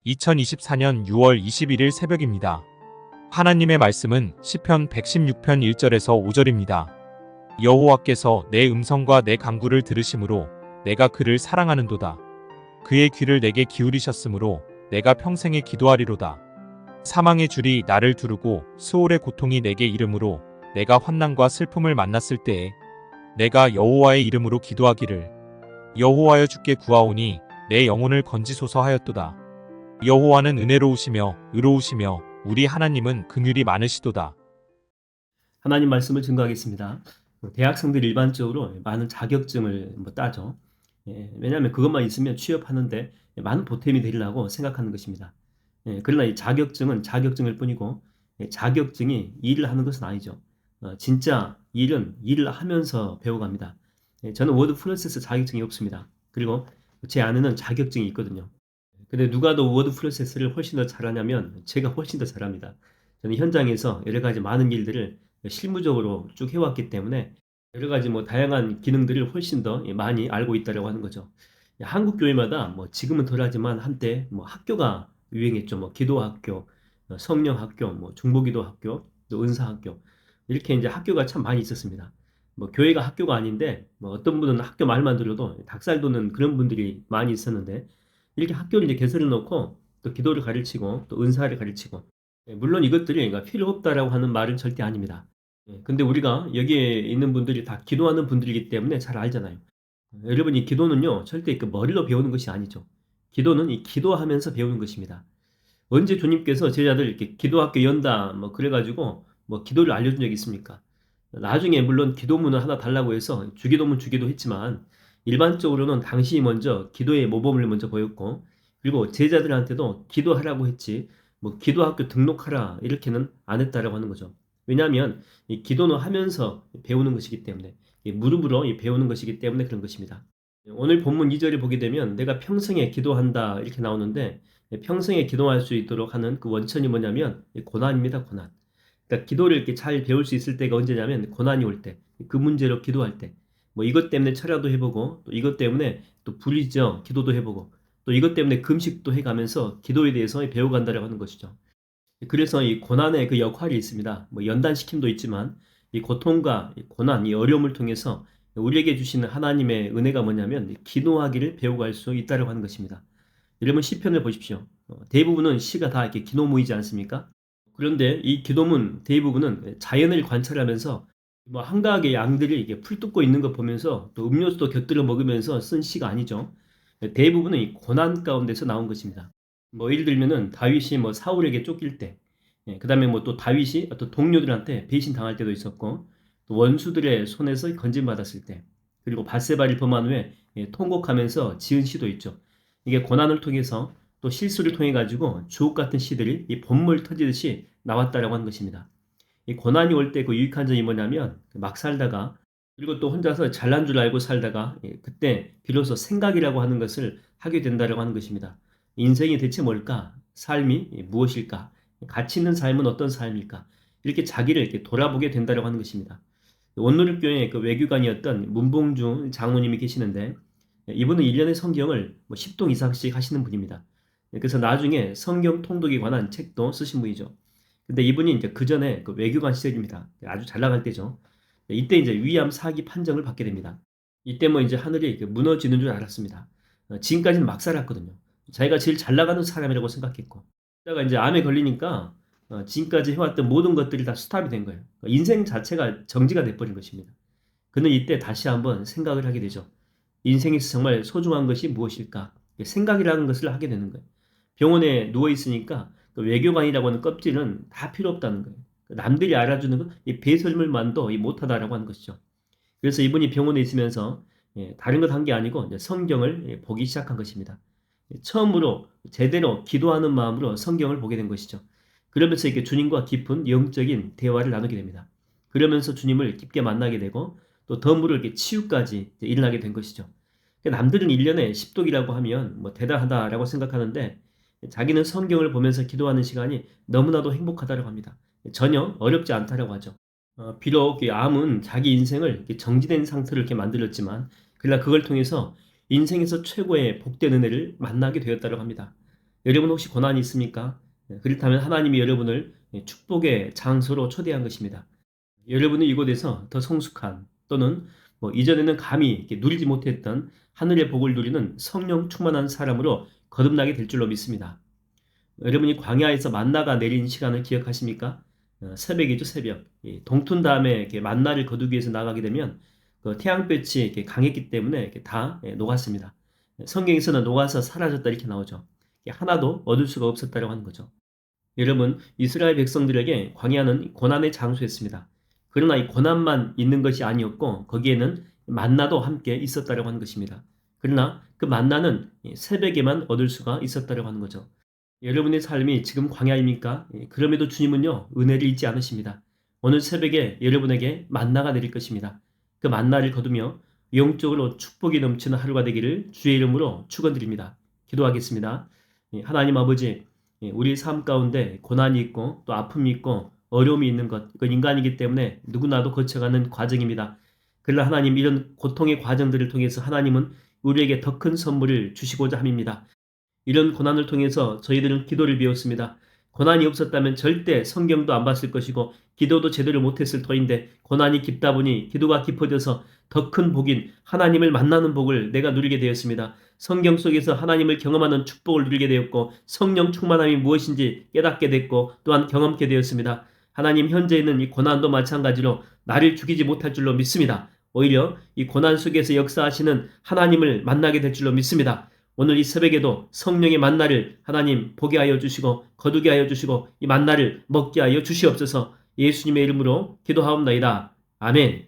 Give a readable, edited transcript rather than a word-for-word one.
2024년 6월 21일 새벽입니다. 하나님의 말씀은 시편 116편 1절에서 5절입니다. 여호와께서 내 음성과 내 간구를 들으심으로 내가 그를 사랑하는도다. 그의 귀를 내게 기울이셨으므로 내가 평생에 기도하리로다. 사망의 줄이 나를 두르고 수월의 고통이 내게 이름으로 내가 환난과 슬픔을 만났을 때에 내가 여호와의 이름으로 기도하기를 여호와여 주께 구하오니 내 영혼을 건지소서 하였도다. 여호와는 은혜로우시며 의로우시며 우리 하나님은 긍휼이 많으시도다. 하나님 말씀을 증거하겠습니다. 대학생들이 일반적으로 많은 자격증을 따죠. 왜냐하면 그것만 있으면 취업하는데 많은 보탬이 되리라고 생각하는 것입니다. 그러나 이 자격증은 자격증일 뿐이고 자격증이 일을 하는 것은 아니죠. 진짜 일은 일을 하면서 배워갑니다. 저는 워드 프로세스 자격증이 없습니다. 그리고 제 아내는 자격증이 있거든요. 근데 누가 더 워드 프로세스를 훨씬 더 잘하냐면 제가 훨씬 더 잘합니다. 저는 현장에서 여러 가지 많은 일들을 실무적으로 쭉 해왔기 때문에 여러 가지 다양한 기능들을 훨씬 더 많이 알고 있다라고 하는 거죠. 한국 교회마다 지금은 덜하지만 한때 학교가 유행했죠. 기도학교, 성령학교, 중보기도학교, 또 은사학교 이렇게 이제 학교가 참 많이 있었습니다. 교회가 학교가 아닌데 어떤 분은 학교 말만 들어도 닭살 돋는 그런 분들이 많이 있었는데 이렇게 학교를 이제 개설해 놓고 또 기도를 가르치고 또 은사를 가르치고 물론 이것들이 그러니까 필요 없다라고 하는 말은 절대 아닙니다. 근데 우리가 여기에 있는 분들이 다 기도하는 분들이기 때문에 잘 알잖아요. 여러분 이 기도는요 절대 그 머리로 배우는 것이 아니죠. 기도는 이 기도하면서 배우는 것입니다. 언제 주님께서 제자들 이렇게 기도학교 연다 그래가지고 기도를 알려준 적이 있습니까? 나중에 물론 기도문을 하나 달라고 해서 주기도문 주기도 했지만 일반적으로는 당신이 먼저 기도의 모범을 먼저 보였고 그리고 제자들한테도 기도하라고 했지 기도학교 등록하라 이렇게는 안 했다라고 하는 거죠. 왜냐하면 이 기도는 하면서 배우는 것이기 때문에 무릎으로 배우는 것이기 때문에 그런 것입니다. 오늘 본문 2절에 보게 되면 내가 평생에 기도한다 이렇게 나오는데 평생에 기도할 수 있도록 하는 그 원천이 뭐냐면 고난입니다. 고난. 그러니까 기도를 이렇게 잘 배울 수 있을 때가 언제냐면 고난이 올 때, 그 문제로 기도할 때, 이것 때문에 철야도 해보고, 또 이것 때문에 또 불이죠 기도도 해보고, 또 이것 때문에 금식도 해가면서 기도에 대해서 배워간다라고 하는 것이죠. 그래서 이 고난의 그 역할이 있습니다. 연단시킴도 있지만, 이 고통과 이 고난, 이 어려움을 통해서 우리에게 주시는 하나님의 은혜가 뭐냐면 기도하기를 배워갈 수 있다라고 하는 것입니다. 여러분 시편을 보십시오. 대부분은 시가 다 이렇게 기도문이지 않습니까? 그런데 이 기도문 대부분은 자연을 관찰하면서 한가하게 양들이 이게 풀 뜯고 있는 거 보면서 또 음료수도 곁들여 먹으면서 쓴 시가 아니죠. 대부분은 이 고난 가운데서 나온 것입니다. 예를 들면은 다윗이 사울에게 쫓길 때, 그다음에 또 다윗이 어떤 동료들한테 배신 당할 때도 있었고, 또 원수들의 손에서 건진받았을 때, 그리고 밧세바를 범한 후에 통곡하면서 지은 시도 있죠. 이게 고난을 통해서 또 실수를 통해 가지고 주옥 같은 시들이 이 본물 터지듯이 나왔다라고 하는 것입니다. 이 고난이 올 때 그 유익한 점이 뭐냐면 막 살다가 그리고 또 혼자서 잘난 줄 알고 살다가 그때 비로소 생각이라고 하는 것을 하게 된다라고 하는 것입니다. 인생이 대체 뭘까? 삶이 무엇일까? 가치 있는 삶은 어떤 삶일까? 이렇게 자기를 이렇게 돌아보게 된다라고 하는 것입니다. 원로립교회 그 외교관이었던 문봉중 장모님이 계시는데 이분은 1년에 성경을 10동 이상씩 하시는 분입니다. 그래서 나중에 성경 통독에 관한 책도 쓰신 분이죠. 근데 이분이 이제 그 전에 그 외교관 시절입니다. 아주 잘 나갈 때죠. 이때 이제 위암 사기 판정을 받게 됩니다. 이때 이제 하늘이 무너지는 줄 알았습니다. 지금까지는 막 살았거든요. 자기가 제일 잘 나가는 사람이라고 생각했고. 그러다가 이제 암에 걸리니까 지금까지 해왔던 모든 것들이 다 스탑이 된 거예요. 인생 자체가 정지가 돼버린 것입니다. 그는 이때 다시 한번 생각을 하게 되죠. 인생에서 정말 소중한 것이 무엇일까? 생각이라는 것을 하게 되는 거예요. 병원에 누워 있으니까 그 외교관이라고 하는 껍질은 다 필요 없다는 거예요. 남들이 알아주는 건 이 배설물만도 못하다라고 하는 것이죠. 그래서 이분이 병원에 있으면서 다른 것 한 게 아니고 이제 성경을 보기 시작한 것입니다. 처음으로 제대로 기도하는 마음으로 성경을 보게 된 것이죠. 그러면서 이렇게 주님과 깊은 영적인 대화를 나누게 됩니다. 그러면서 주님을 깊게 만나게 되고 또 덤으로 이렇게 치유까지 일어나게 된 것이죠. 남들은 1년에 10독이라고 하면 대단하다라고 생각하는데 자기는 성경을 보면서 기도하는 시간이 너무나도 행복하다고 합니다. 전혀 어렵지 않다라고 하죠. 비록 이 암은 자기 인생을 이렇게 정지된 상태로 이렇게 만들었지만 그러나 그걸 통해서 인생에서 최고의 복된 은혜를 만나게 되었다고 합니다. 여러분 혹시 고난이 있습니까? 그렇다면 하나님이 여러분을 축복의 장소로 초대한 것입니다. 여러분이 이곳에서 더 성숙한 또는 이전에는 감히 이렇게 누리지 못했던 하늘의 복을 누리는 성령 충만한 사람으로 거듭나게 될 줄로 믿습니다. 여러분이 광야에서 만나가 내린 시간을 기억하십니까? 새벽이죠, 새벽. 동툰 다음에 이렇게 만나를 거두기 위해서 나가게 되면 그 태양볕이 이렇게 강했기 때문에 이렇게 다 녹았습니다. 성경에서는 녹아서 사라졌다 이렇게 나오죠. 하나도 얻을 수가 없었다고 하는 거죠. 여러분, 이스라엘 백성들에게 광야는 고난의 장소였습니다. 그러나 이 고난만 있는 것이 아니었고 거기에는 만나도 함께 있었다고 하는 것입니다. 그러나 그 만나는 새벽에만 얻을 수가 있었다고 하는 거죠. 여러분의 삶이 지금 광야입니까? 그럼에도 주님은요, 은혜를 잊지 않으십니다. 오늘 새벽에 여러분에게 만나가 내릴 것입니다. 그 만나를 거두며 영적으로 축복이 넘치는 하루가 되기를 주의 이름으로 축원드립니다. 기도하겠습니다. 하나님 아버지, 우리 삶 가운데 고난이 있고 또 아픔이 있고 어려움이 있는 것, 그건 인간이기 때문에 누구나도 거쳐가는 과정입니다. 그러나 하나님 이런 고통의 과정들을 통해서 하나님은 우리에게 더 큰 선물을 주시고자 함입니다. 이런 고난을 통해서 저희들은 기도를 배웠습니다. 고난이 없었다면 절대 성경도 안 봤을 것이고 기도도 제대로 못했을 터인데 고난이 깊다 보니 기도가 깊어져서 더 큰 복인 하나님을 만나는 복을 내가 누리게 되었습니다. 성경 속에서 하나님을 경험하는 축복을 누리게 되었고 성령 충만함이 무엇인지 깨닫게 됐고 또한 경험케 되었습니다. 하나님 현재 있는 이 고난도 마찬가지로 나를 죽이지 못할 줄로 믿습니다. 오히려 이 고난 속에서 역사하시는 하나님을 만나게 될 줄로 믿습니다. 오늘 이 새벽에도 성령의 만나를 하나님 보게 하여 주시고 거두게 하여 주시고 이 만나를 먹게 하여 주시옵소서. 예수님의 이름으로 기도하옵나이다. 아멘.